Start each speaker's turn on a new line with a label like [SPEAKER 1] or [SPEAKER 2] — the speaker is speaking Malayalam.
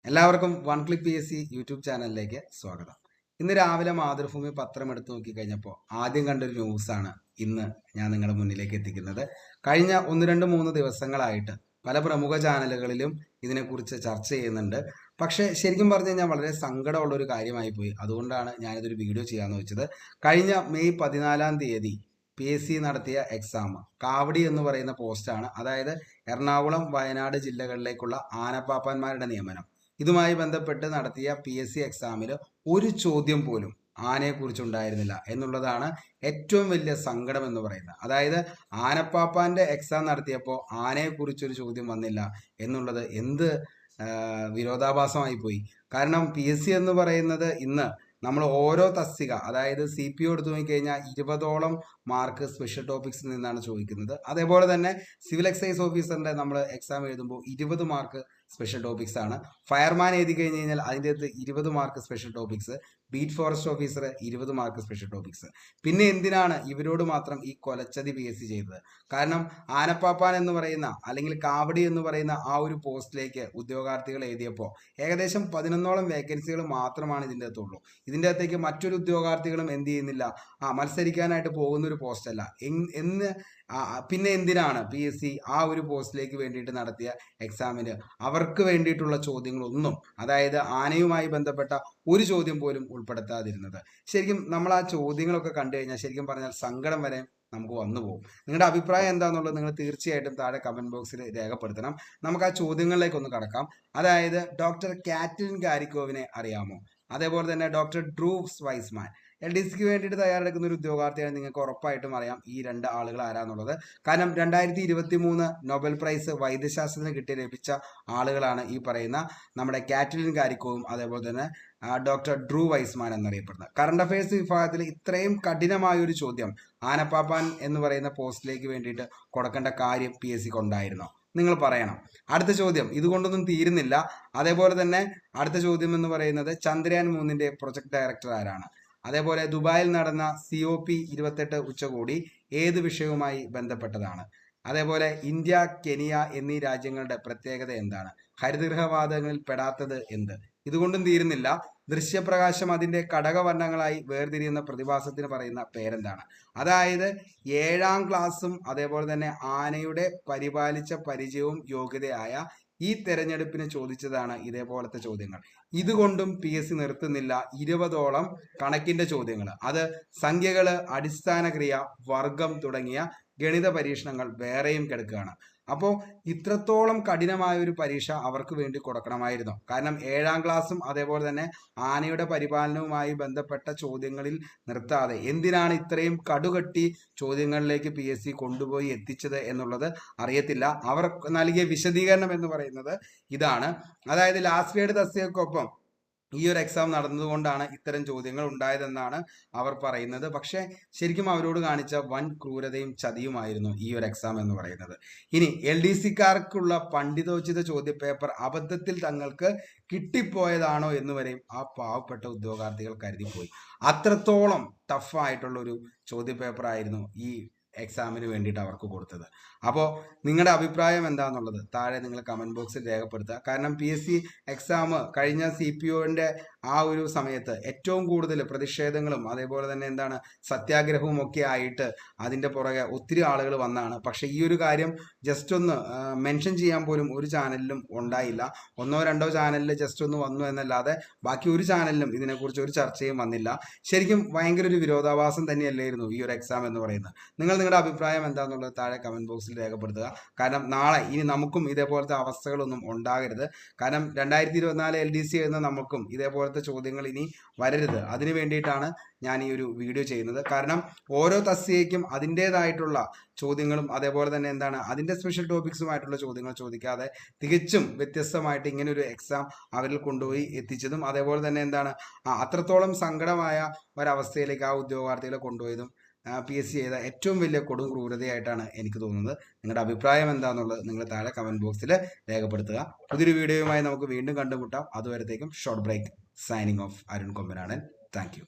[SPEAKER 1] എല്ലാവർക്കും വൺ ക്ലിക്ക് PSC യൂട്യൂബ് ചാനലിലേക്ക് സ്വാഗതം. ഇന്ന് രാവിലെ മാതൃഭൂമി പത്രം എടുത്തു നോക്കിക്കഴിഞ്ഞപ്പോൾ ആദ്യം കണ്ടൊരു ന്യൂസാണ് ഇന്ന് ഞാൻ നിങ്ങളുടെ മുന്നിലേക്ക് എത്തിക്കുന്നത്. കഴിഞ്ഞ 1-2-3 ദിവസങ്ങളായിട്ട് പല പ്രമുഖ ചാനലുകളിലും ഇതിനെക്കുറിച്ച് ചർച്ച ചെയ്യുന്നുണ്ട്. പക്ഷേ ശരിക്കും പറഞ്ഞു കഴിഞ്ഞാൽ വളരെ സങ്കടമുള്ള ഒരു കാര്യമായി പോയി. അതുകൊണ്ടാണ് ഞാനിതൊരു വീഡിയോ ചെയ്യാമെന്ന് വെച്ചത്. കഴിഞ്ഞ മെയ് 14-ാം തീയതി PSC നടത്തിയ എക്സാം കാവടി എന്ന് പറയുന്ന പോസ്റ്റാണ്. അതായത് എറണാകുളം, വയനാട് ജില്ലകളിലേക്കുള്ള ആനപ്പാപ്പാന്മാരുടെ നിയമനം. ഇതുമായി ബന്ധപ്പെട്ട് നടത്തിയ PSC എക്സാമിൽ ഒരു ചോദ്യം പോലും ആനയെക്കുറിച്ചുണ്ടായിരുന്നില്ല എന്നുള്ളതാണ് ഏറ്റവും വലിയ സങ്കടം എന്ന് പറയുന്നത്. അതായത് ആനപ്പാപ്പാന്റെ എക്സാം നടത്തിയപ്പോൾ ആനയെക്കുറിച്ചൊരു ചോദ്യം വന്നില്ല എന്നുള്ളത് എന്ത് വിരോധാഭാസമായി പോയി. കാരണം PSC എന്ന് പറയുന്നത് ഇന്ന് നമ്മൾ ഓരോ തസ്തിക, അതായത് CPO എടുത്തു നോക്കിക്കഴിഞ്ഞാൽ 20ഓളം മാർക്ക് സ്പെഷ്യൽ ടോപ്പിക്സിൽ നിന്നാണ് ചോദിക്കുന്നത്. അതേപോലെ തന്നെ സിവിൽ എക്സൈസ് ഓഫീസറിന്റെ നമ്മൾ എക്സാം എഴുതുമ്പോൾ 20 മാർക്ക് സ്പെഷ്യൽ ടോപ്പിക്സ് ആണ്. ഫയർമാൻ എഴുതി കഴിഞ്ഞ് കഴിഞ്ഞാൽ അതിൻ്റെ അകത്ത് 20 mark special topics. Beat forest officer 20 mark special topics. പിന്നെ എന്തിനാണ് ഇവരോട് മാത്രം ഈ കൊലച്ചതി PSC ചെയ്തത്? കാരണം ആനപ്പാപ്പാൻ എന്ന് പറയുന്ന അല്ലെങ്കിൽ കാവടി എന്ന് പറയുന്ന ആ ഒരു പോസ്റ്റിലേക്ക് ഉദ്യോഗാർത്ഥികൾ എഴുതിയപ്പോൾ ഏകദേശം 11ഓളം വേക്കൻസികൾ മാത്രമാണ് ഇതിൻ്റെ അകത്തുള്ളൂ. ഇതിൻ്റെ അകത്തേക്ക് മറ്റൊരു ഉദ്യോഗാർത്ഥികളും എന്ത് ചെയ്യുന്നില്ല, മത്സരിക്കാനായിട്ട് പോകുന്ന ഒരു പോസ്റ്റ് അല്ല എന്ന്. പിന്നെ എന്തിനാണ് PSC ആ ഒരു പോസ്റ്റിലേക്ക് വേണ്ടിയിട്ട് നടത്തിയ എക്സാമിന് അവർക്ക് വേണ്ടിയിട്ടുള്ള ചോദ്യങ്ങളൊന്നും, അതായത് ആനയുമായി ബന്ധപ്പെട്ട ഒരു ചോദ്യം പോലും ഉൾപ്പെടുത്താതിരുന്നത്? ശരിക്കും നമ്മൾ ആ ചോദ്യങ്ങളൊക്കെ കണ്ടു കഴിഞ്ഞാൽ ശരിക്കും പറഞ്ഞാൽ സങ്കടം വരെ നമുക്ക് വന്നു പോകും. നിങ്ങളുടെ അഭിപ്രായം എന്താണെന്നുള്ളത് നിങ്ങൾ തീർച്ചയായിട്ടും താഴെ കമന്റ് ബോക്സിൽ രേഖപ്പെടുത്തണം. നമുക്ക് ആ ചോദ്യങ്ങളിലേക്ക് ഒന്ന് കടക്കാം. അതായത് ഡോക്ടർ കാറ്റ്ലിൻ ഗാരിക്കോവിനെ അറിയാമോ? അതേപോലെ തന്നെ ഡോക്ടർ ഡ്രൂ വൈസ്മാൻ. LDCക്ക് വേണ്ടിയിട്ട് തയ്യാറെടുക്കുന്ന ഒരു ഉദ്യോഗാർത്ഥിയാണ്. നിങ്ങൾക്ക് ഉറപ്പായിട്ടും അറിയാം ഈ രണ്ട് ആളുകൾ ആരാന്നുള്ളത്. കാരണം 2023 നൊബൽ പ്രൈസ് വൈദ്യശാസ്ത്രത്തിന് ലഭിച്ച ആളുകളാണ് ഈ പറയുന്ന നമ്മുടെ കാറ്റ്ലിൻ ഗാരിക്കോവും അതേപോലെ തന്നെ ഡോക്ടർ ഡ്രൂ വൈസ്മാൻ എന്നറിയപ്പെടുന്നത്. കറണ്ട് അഫയേഴ്സ് വിഭാഗത്തിൽ ഇത്രയും കഠിനമായ ഒരു ചോദ്യം ആനപ്പാപ്പാൻ എന്ന് പറയുന്ന പോസ്റ്റിലേക്ക് വേണ്ടിയിട്ട് കൊടുക്കേണ്ട കാര്യം PSCക്ക് ഉണ്ടായിരുന്നോ? നിങ്ങൾ പറയണം. അടുത്ത ചോദ്യം ഇതുകൊണ്ടൊന്നും തീരുന്നില്ല. അതേപോലെ തന്നെ അടുത്ത ചോദ്യം എന്ന് പറയുന്നത് ചന്ദ്രയാൻ 3ന്റെ പ്രൊജക്ട് ഡയറക്ടർ ആരാണ്? അതേപോലെ ദുബായിൽ നടന്ന COP28 ഉച്ചകോടി ഏത് വിഷയവുമായി ബന്ധപ്പെട്ടതാണ്? അതേപോലെ ഇന്ത്യ, കെനിയ എന്നീ രാജ്യങ്ങളുടെ പ്രത്യേകത എന്താണ്? ഹരിതഗൃഹവാതകങ്ങളിൽ പെടാത്തത് എന്ത്? ഇതുകൊണ്ടും തീരുന്നില്ല. ദൃശ്യപ്രകാശം അതിന്റെ ഘടകവർണ്ണങ്ങളായി വേർതിരിയുന്ന പ്രതിഭാസത്തിന് പറയുന്ന പേരെന്താണ്? അതായത് 7ാം ക്ലാസ്സും അതേപോലെ തന്നെ ആനയുടെ പരിപാലിച്ച പരിചയവും യോഗ്യതയായ ഈ തെരഞ്ഞെടുപ്പിന് ചോദിച്ചതാണ് ഇതേപോലത്തെ ചോദ്യങ്ങൾ. ഇതുകൊണ്ടും PSC നിർത്തുന്നില്ല. 20ഓളം കണക്കിന്റെ ചോദ്യങ്ങൾ, അത് സംഖ്യകള്, അടിസ്ഥാന ക്രിയ, വർഗം തുടങ്ങിയ ഗണിത പരീക്ഷണങ്ങൾ വേറെയും കിടക്കുകയാണ്. അപ്പോൾ ഇത്രത്തോളം കഠിനമായ ഒരു പരീക്ഷ അവർക്ക് വേണ്ടി കൊടുക്കണമായിരുന്നു. കാരണം 7ാം ക്ലാസ്സും അതേപോലെ തന്നെ ആനയുടെ പരിപാലനവുമായി ബന്ധപ്പെട്ട ചോദ്യങ്ങളിൽ നിർത്താതെ എന്തിനാണ് ഇത്രയും കടുകട്ടി ചോദ്യങ്ങളിലേക്ക് PSC കൊണ്ടുപോയി എത്തിച്ചത് എന്നുള്ളത് അറിയത്തില്ല. അവർ നൽകിയ വിശദീകരണം എന്ന് പറയുന്നത് ഇതാണ്. അതായത് ലാസ്റ്റ് ഗ്രേഡ് തസ്തികക്കൊപ്പം ഈ ഒരു എക്സാം നടന്നതുകൊണ്ടാണ് ഇത്തരം ചോദ്യങ്ങൾ ഉണ്ടായതെന്നാണ് അവർ പറയുന്നത്. പക്ഷേ ശരിക്കും അവരോട് കാണിച്ച വൻ ക്രൂരതയും ചതിയുമായിരുന്നു ഈ ഒരു എക്സാം എന്ന് പറയുന്നത്. ഇനി LDCക്കാർക്കുള്ള പണ്ഡിതോചിത ചോദ്യപേപ്പർ അബദ്ധത്തിൽ തങ്ങൾക്ക് കിട്ടിപ്പോയതാണോ എന്ന് വരെയും ആ പാവപ്പെട്ട ഉദ്യോഗാർത്ഥികൾ കരുതിപ്പോയി. അത്രത്തോളം ടഫായിട്ടുള്ള ഒരു ചോദ്യപേപ്പർ ആയിരുന്നു ഈ എക്സാമിന് വേണ്ടിയിട്ട് അവർക്ക് കൊടുത്തത്. അപ്പോൾ നിങ്ങളുടെ അഭിപ്രായം എന്താണെന്നുള്ളത് താഴെ നിങ്ങൾ കമന്റ് ബോക്സിൽ രേഖപ്പെടുത്തുക. കാരണം PSC എക്സാം കഴിഞ്ഞ CPOന്റെ ആ ഒരു സമയത്ത് ഏറ്റവും കൂടുതൽ പ്രതിഷേധങ്ങളും അതേപോലെ തന്നെ എന്താണ് സത്യാഗ്രഹവും ഒക്കെ ആയിട്ട് അതിൻ്റെ പുറകെ ഒത്തിരി ആളുകൾ വന്നാണ്. പക്ഷേ ഈ ഒരു കാര്യം ജസ്റ്റ് ഒന്ന് മെൻഷൻ ചെയ്യാൻ പോലും ഒരു ചാനലിലും ഉണ്ടായില്ല. 1-2 ചാനലിൽ ജസ്റ്റ് ഒന്ന് വന്നു എന്നല്ലാതെ ബാക്കി ഒരു ചാനലിലും ഇതിനെക്കുറിച്ച് ഒരു ചർച്ചയും വന്നില്ല. ശരിക്കും ഭയങ്കര ഒരു വിരോധാഭാസം തന്നെയല്ലായിരുന്നു ഈ ഒരു എക്സാം എന്ന് പറയുന്നത്. നിങ്ങളുടെ അഭിപ്രായം എന്താണെന്നുള്ളത് താഴെ കമന്റ് ബോക്സിൽ രേഖപ്പെടുത്തുക. കാരണം നാളെ ഇനി നമുക്കും ഇതേപോലത്തെ അവസ്ഥകളൊന്നും ഉണ്ടാകരുത്. കാരണം 2024 LDC എന്ന നമുക്കും ഇതേപോലത്തെ ചോദ്യങ്ങൾ ഇനി വരരുത്. അതിനു വേണ്ടിയിട്ടാണ് ഞാൻ ഈ ഒരു വീഡിയോ ചെയ്യുന്നത്. കാരണം ഓരോ തസ്തികയ്ക്കും അതിൻ്റെതായിട്ടുള്ള ചോദ്യങ്ങളും അതേപോലെ തന്നെ എന്താണ് അതിൻ്റെ സ്പെഷ്യൽ ടോപ്പിക്സുമായിട്ടുള്ള ചോദ്യങ്ങൾ ചോദിക്കാതെ തികച്ചും വ്യത്യസ്തമായിട്ട് ഇങ്ങനെ ഒരു എക്സാം അവരിൽ കൊണ്ടുപോയി എത്തിച്ചതും അതേപോലെ തന്നെ എന്താണ് അത്രത്തോളം സങ്കടമായ ഒരവസ്ഥയിലേക്ക് ആ ഉദ്യോഗാർത്ഥികളെ കൊണ്ടുപോയതും PSC ചെയ്ത ഏറ്റവും വലിയ കൊടും ക്രൂരതയായിട്ടാണ് എനിക്ക് തോന്നുന്നത്. നിങ്ങളുടെ അഭിപ്രായം എന്താണെന്നുള്ളത് നിങ്ങൾ താഴെ കമന്റ് ബോക്സിൽ രേഖപ്പെടുത്തുക. പുതിയൊരു വീഡിയോയുമായി നമുക്ക് വീണ്ടും കണ്ടുമുട്ടാം. അതുവരത്തേക്കും short break. Signing off. Arun Kombanadan. Thank U.